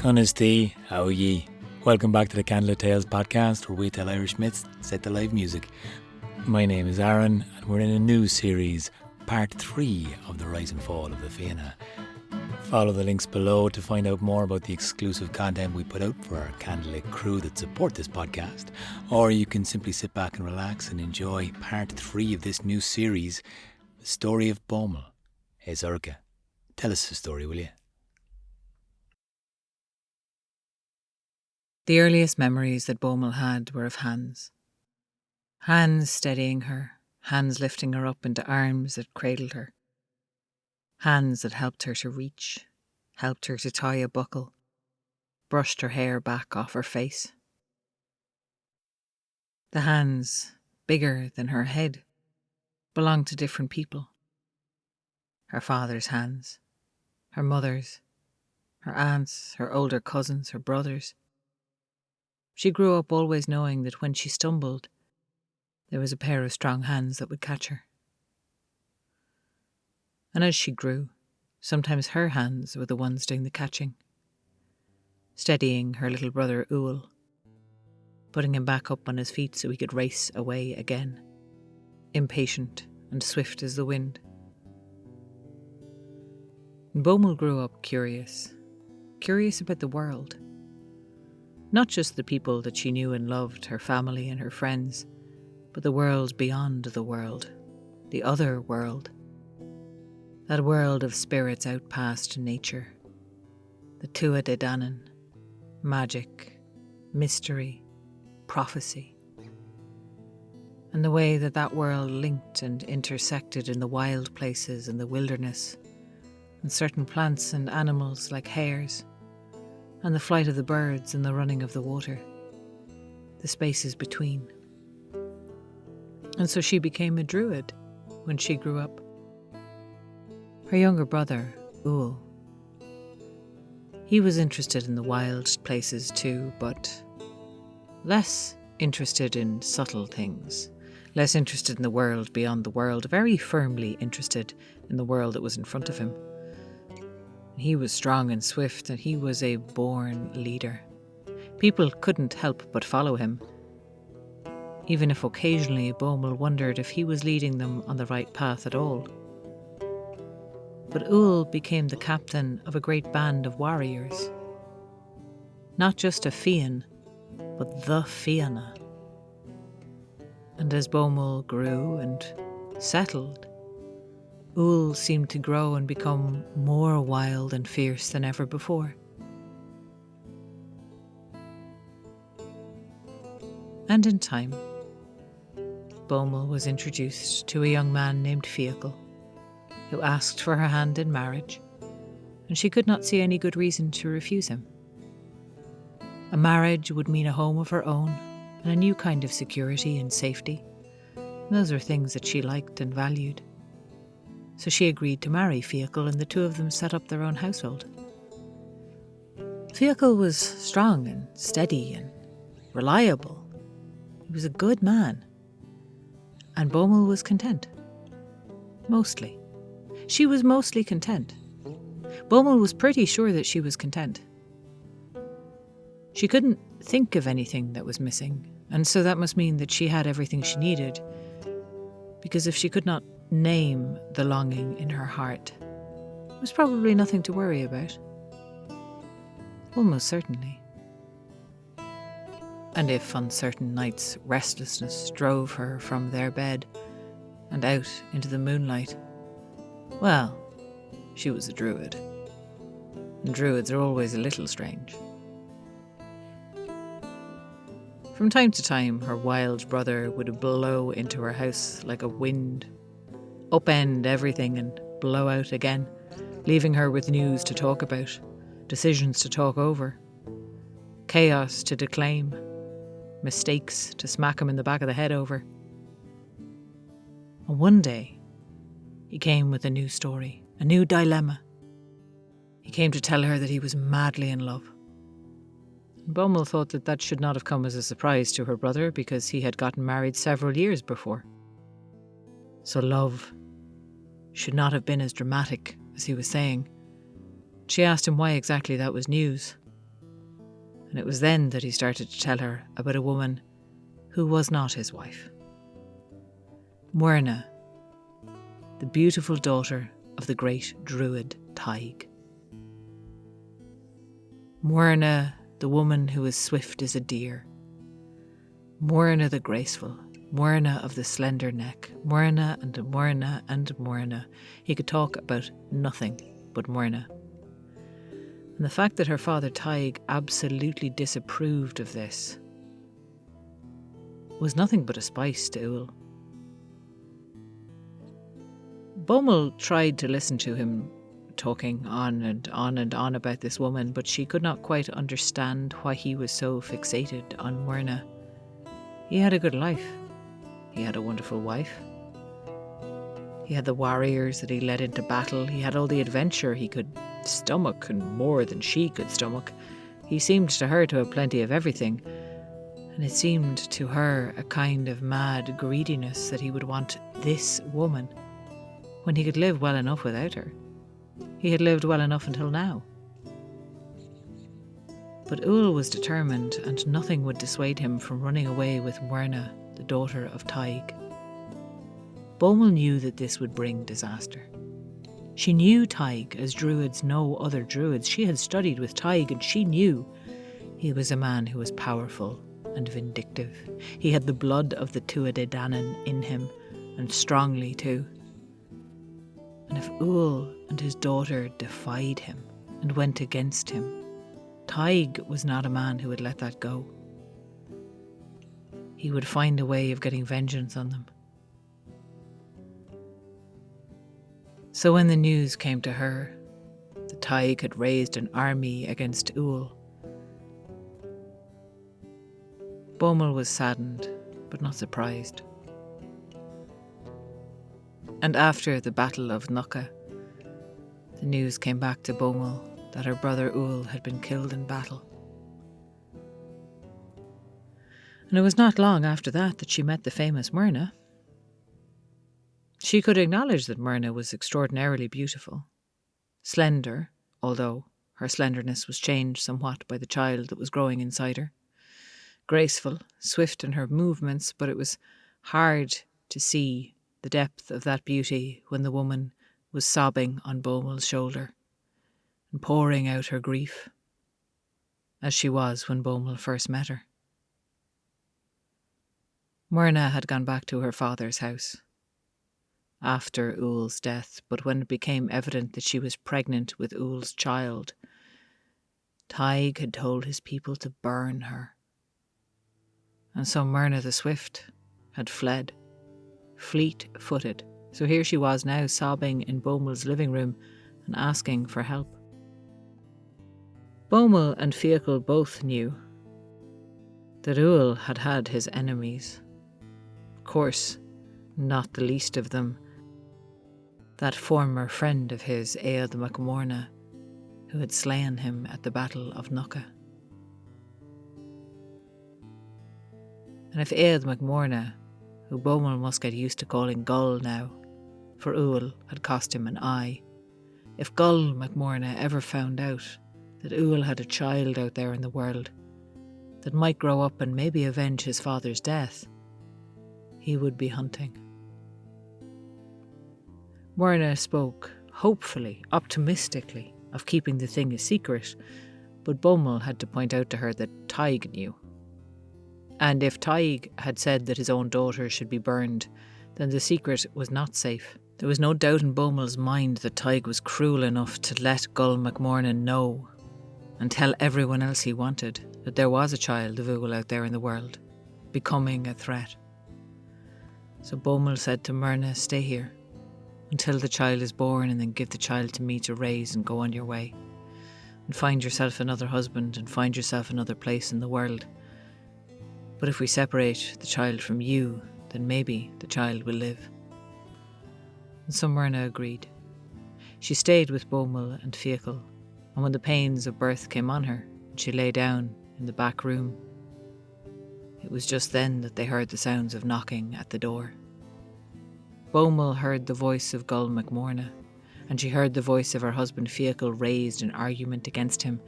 Honesty, how are ye? Welcome back to the Candlelit Tales podcast, where we tell Irish myths set to live music. My name is Aaron, and we're in a new series, part 3 of the rise and fall of the Fianna. Follow the links below to find out more about the exclusive content we put out for our Candlelit crew that support this podcast, or you can simply sit back and relax and enjoy part 3 of this new series, the story of Bodhmall. Hey Zurka, tell us the story, will you? The earliest memories that Bodhmall had were of hands. Hands steadying her, hands lifting her up into arms that cradled her. Hands that helped her to reach, helped her to tie a buckle, brushed her hair back off her face. The hands, bigger than her head, belonged to different people. Her father's hands, her mother's, her aunts, her older cousins, her brothers. She grew up always knowing that when she stumbled, there was a pair of strong hands that would catch her. And as she grew, sometimes her hands were the ones doing the catching, steadying her little brother Uil, putting him back up on his feet so he could race away again, impatient and swift as the wind. And Bodhmall grew up curious about the world. Not just the people that she knew and loved, her family and her friends, but the world beyond the world, the other world. That world of spirits out past nature, the Tua de Danann, magic, mystery, prophecy. And the way that world linked and intersected in the wild places and the wilderness, and certain plants and animals like hares, and the flight of the birds and the running of the water, the spaces between. And so she became a druid when she grew up. Her younger brother, Uil, he was interested in the wild places too, but less interested in subtle things, less interested in the world beyond the world, very firmly interested in the world that was in front of him. He was strong and swift, and he was a born leader. People couldn't help but follow him, even if occasionally Bodhmall wondered if he was leading them on the right path at all. But Uil became the captain of a great band of warriors. Not just a Fianna, but the Fianna. And as Bodhmall grew and settled, Uil seemed to grow and become more wild and fierce than ever before. And in time, Bodhmall was introduced to a young man named Fianna, who asked for her hand in marriage, and she could not see any good reason to refuse him. A marriage would mean a home of her own and a new kind of security and safety. Those were things that she liked and valued. So she agreed to marry Fianna, and the two of them set up their own household. Fianna was strong and steady and reliable. He was a good man. And Bodhmall was content. Mostly. She was mostly content. Bodhmall was pretty sure that she was content. She couldn't think of anything that was missing, and so that must mean that she had everything she needed, because if she could not name the longing in her heart, it was probably nothing to worry about. Almost certainly. And if on certain nights restlessness drove her from their bed and out into the moonlight, well, she was a druid. And druids are always a little strange. From time to time, her wild brother would blow into her house like a wind, upend everything and blow out again, leaving her with news to talk about, decisions to talk over, chaos to declaim, mistakes to smack him in the back of the head over. And one day, he came with a new story, a new dilemma. He came to tell her that he was madly in love. Bodhmall thought that should not have come as a surprise to her brother, because he had gotten married several years before. So love should not have been as dramatic as he was saying. She asked him why exactly that was news. And it was then that he started to tell her about a woman who was not his wife. Merna, the beautiful daughter of the great druid Taig. Merna, the woman who was swift as a deer. Merna the graceful, Merna of the slender neck, Merna and Merna and Merna. He could talk about nothing but Merna. And the fact that her father Taig absolutely disapproved of this was nothing but a spice to Ull. Bodhmall tried to listen to him talking on and on and on about this woman, but she could not quite understand why he was so fixated on Merna. He had a good life. He had a wonderful wife. He had the warriors that he led into battle. He had all the adventure he could stomach, and more than she could stomach. He seemed to her to have plenty of everything, and it seemed to her a kind of mad greediness that he would want this woman when he could live well enough without her. He had lived well enough until now. But Ull was determined, and nothing would dissuade him from running away with Merna, the daughter of Taig. Bodhmall knew that this would bring disaster. She knew Taig as druids know other druids. She had studied with Taig, and she knew he was a man who was powerful and vindictive. He had the blood of the Tuatha Dé Danann in him, and strongly too. And if Ull and his daughter defied him and went against him, Taig was not a man who would let that go. He would find a way of getting vengeance on them. So when the news came to her that Taig had raised an army against Ull, Bodhmall was saddened, but not surprised. And after the Battle of Nucha, the news came back to Bodhmall that her brother Ull had been killed in battle. And it was not long after that she met the famous Merna. She could acknowledge that Merna was extraordinarily beautiful, slender, although her slenderness was changed somewhat by the child that was growing inside her, graceful, swift in her movements, but it was hard to see the depth of that beauty when the woman was sobbing on Bodhmall's shoulder and pouring out her grief, as she was when Bodhmall first met her. Merna had gone back to her father's house after Ull's death, but when it became evident that she was pregnant with Ull's child, Taig had told his people to burn her. And so Merna the Swift had fled, fleet-footed. So here she was now, sobbing in Bodhmall's living room and asking for help. Bodhmall and Fianna both knew that Ull had had his enemies. Of course, not the least of them that former friend of his, Éad Mac Morna, who had slain him at the Battle of Nucha. And if Éad Mac Morna, who Bodhmall must get used to calling Gull now, for Ull had cost him an eye, if Gull Mac Morna ever found out that Ull had a child out there in the world that might grow up and maybe avenge his father's death, he would be hunting. Merna spoke hopefully, optimistically, of keeping the thing a secret, but Bodhmall had to point out to her that Taig knew. And if Taig had said that his own daughter should be burned, then the secret was not safe. There was no doubt in Bodhmall's mind that Taig was cruel enough to let Gull Mac Morna know and tell everyone else he wanted that there was a child of Ull out there in the world, becoming a threat. So Bodhmall said to Merna, "Stay here until the child is born, and then give the child to me to raise and go on your way. And find yourself another husband and find yourself another place in the world. But if we separate the child from you, then maybe the child will live." And so Merna agreed. She stayed with Bodhmall and Fianna, and when the pains of birth came on her, and she lay down in the back room, it was just then that they heard the sounds of knocking at the door. Bodhmall heard the voice of Gull Mac Morna, and she heard the voice of her husband Fianna raised in argument against him,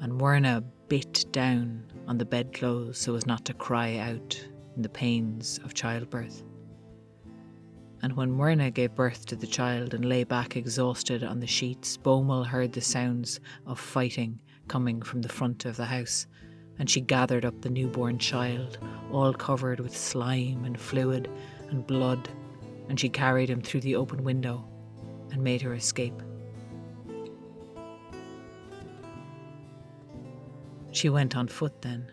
and Merna bit down on the bedclothes so as not to cry out in the pains of childbirth. And when Merna gave birth to the child and lay back exhausted on the sheets, Bodhmall heard the sounds of fighting coming from the front of the house, and she gathered up the newborn child, all covered with slime and fluid and blood, and she carried him through the open window and made her escape. She went on foot then,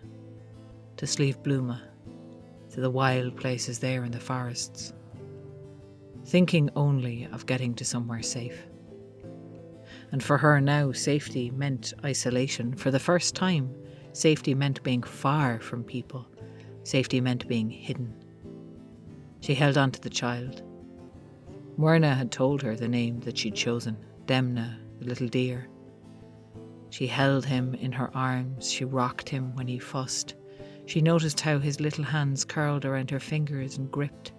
to Slieve Bluma, to the wild places there in the forests, thinking only of getting to somewhere safe. And for her now, safety meant isolation. For the first time, safety meant being far from people. Safety meant being hidden. She held on to the child. Merna had told her the name that she'd chosen, Demna, the little deer. She held him in her arms. She rocked him when he fussed. She noticed how his little hands curled around her fingers and gripped.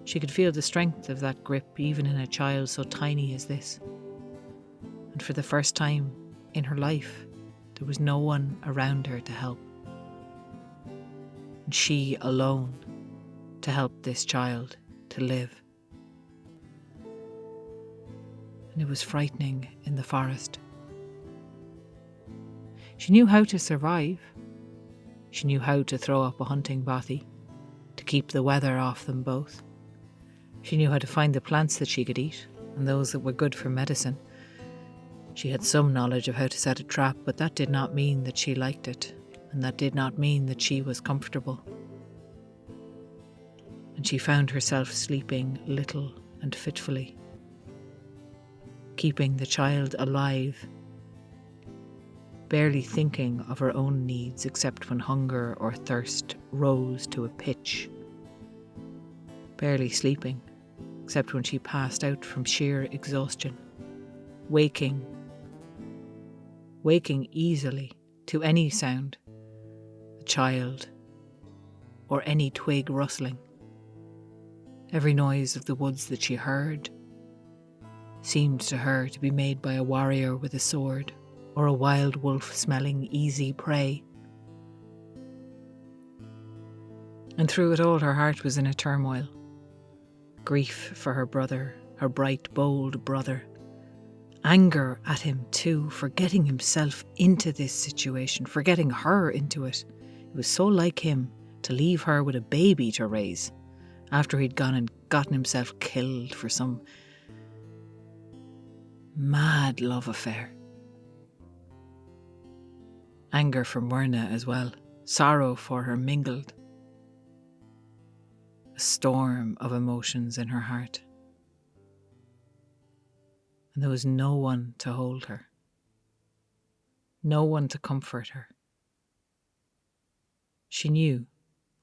She could feel the strength of that grip even in a child so tiny as this. And for the first time in her life, there was no one around her to help. And she alone to help this child to live. And it was frightening in the forest. She knew how to survive. She knew how to throw up a hunting bothy, to keep the weather off them both. She knew how to find the plants that she could eat, and those that were good for medicine. She had some knowledge of how to set a trap, but that did not mean that she liked it, and that did not mean that she was comfortable. And she found herself sleeping little and fitfully, keeping the child alive, barely thinking of her own needs except when hunger or thirst rose to a pitch, barely sleeping except when she passed out from sheer exhaustion, waking easily to any sound, a child or any twig rustling. Every noise of the woods that she heard seemed to her to be made by a warrior with a sword or a wild wolf smelling easy prey. And through it all her heart was in a turmoil. Grief for her brother, her bright, bold brother. Anger at him too, for getting himself into this situation, for getting her into it. It was so like him to leave her with a baby to raise after he'd gone and gotten himself killed for some mad love affair. Anger for Merna as well, sorrow for her mingled. A storm of emotions in her heart. And there was no one to hold her. No one to comfort her. She knew,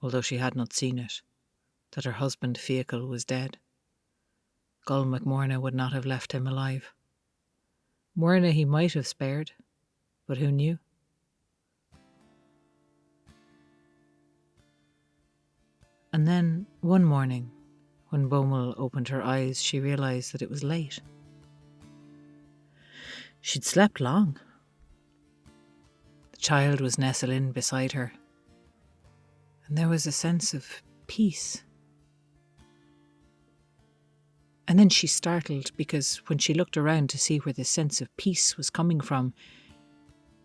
although she had not seen it, that her husband Fiacla was dead. Gull MacMorna would not have left him alive. Merna he might have spared, but who knew? And then, one morning, when Bodhmall opened her eyes, she realised that it was late. She'd slept long. The child was nestled in beside her, and there was a sense of peace. And then she startled because when she looked around to see where the sense of peace was coming from,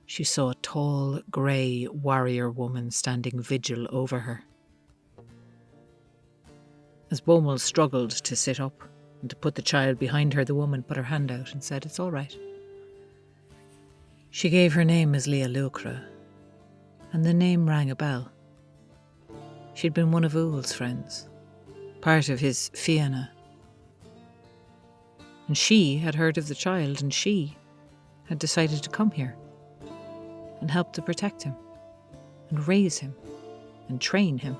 she saw a tall, grey warrior woman standing vigil over her. As Bodhmall struggled to sit up and to put the child behind her, the woman put her hand out and said, "It's all right." She gave her name as Leah Lucra, and the name rang a bell. She'd been one of Ull's friends, part of his Fianna. And she had heard of the child, and she had decided to come here and help to protect him and raise him and train him.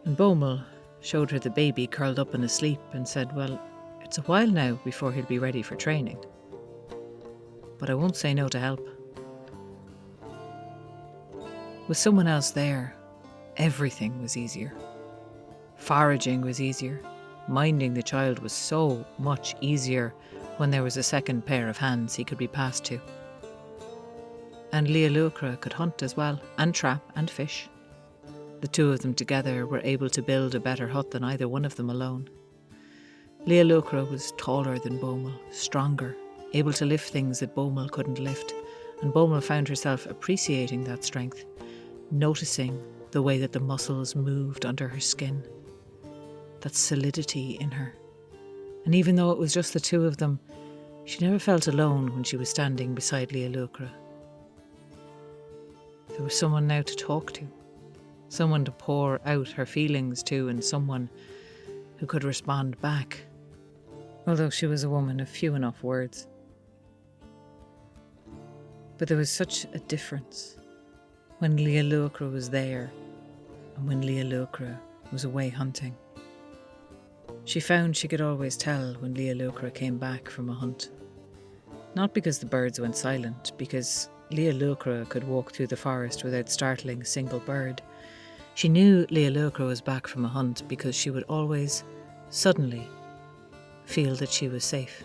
And Bodhmall showed her the baby curled up and asleep and said, "Well, it's a while now before he'll be ready for training, but I won't say no to help." With someone else there, everything was easier. Foraging was easier. Minding the child was so much easier when there was a second pair of hands he could be passed to. and Leah lucra could hunt as well, and trap and fish. The two of them together were able to build a better hut than either one of them alone. Leah lucra was taller than Bodhmall, stronger, able to lift things that Bodhmall couldn't lift, and Bodhmall found herself appreciating that strength, noticing the way that the muscles moved under her skin, that solidity in her. And even though it was just the two of them, she never felt alone when she was standing beside Leah lucra. There was someone now to talk to, someone to pour out her feelings to, and someone who could respond back, although she was a woman of few enough words. But there was such a difference when Leah lucra was there and when Leah lucra was away hunting. She found she could always tell when Leah lucra came back from a hunt. Not because the birds went silent, because Leah lucra could walk through the forest without startling a single bird. She knew Leah lucra was back from a hunt because she would always, suddenly, feel that she was safe.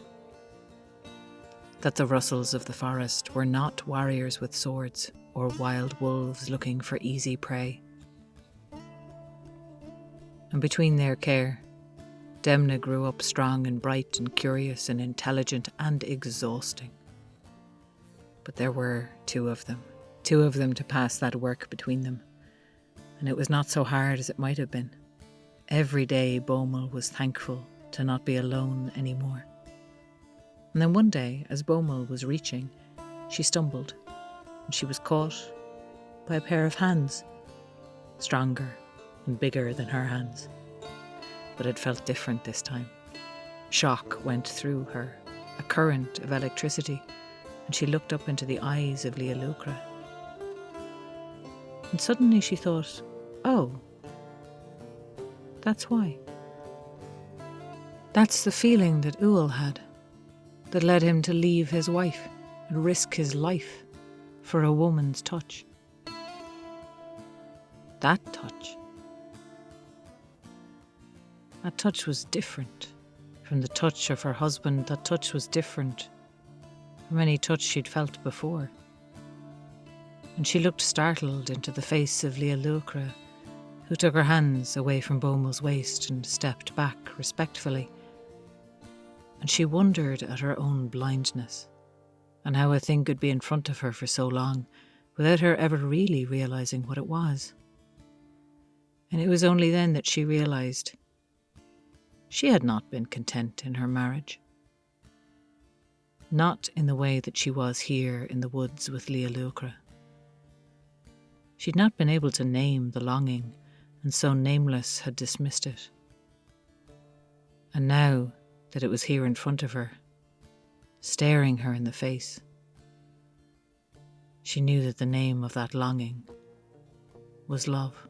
That the rustles of the forest were not warriors with swords or wild wolves looking for easy prey. And between their care, Demna grew up strong and bright and curious and intelligent and exhausting. But there were two of them to pass that work between them. And it was not so hard as it might have been. Every day Bodhmall was thankful to not be alone anymore. And then one day, as Bodhmall was reaching, she stumbled, and she was caught by a pair of hands, stronger and bigger than her hands. But it felt different this time. Shock went through her, a current of electricity, and she looked up into the eyes of Leah lucra. And suddenly she thought, oh, that's why. That's the feeling that Ual had, that led him to leave his wife and risk his life for a woman's touch. That touch was different from the touch of her husband. That touch was different from any touch she'd felt before. And she looked startled into the face of Leah lucra, who took her hands away from Bodhmall's waist and stepped back respectfully. And she wondered at her own blindness, and how a thing could be in front of her for so long without her ever really realising what it was. And it was only then that she realised she had not been content in her marriage. Not in the way that she was here in the woods with Leah lucra. She'd not been able to name the longing, and so nameless had dismissed it. And now that it was here in front of her, staring her in the face, she knew that the name of that longing was love.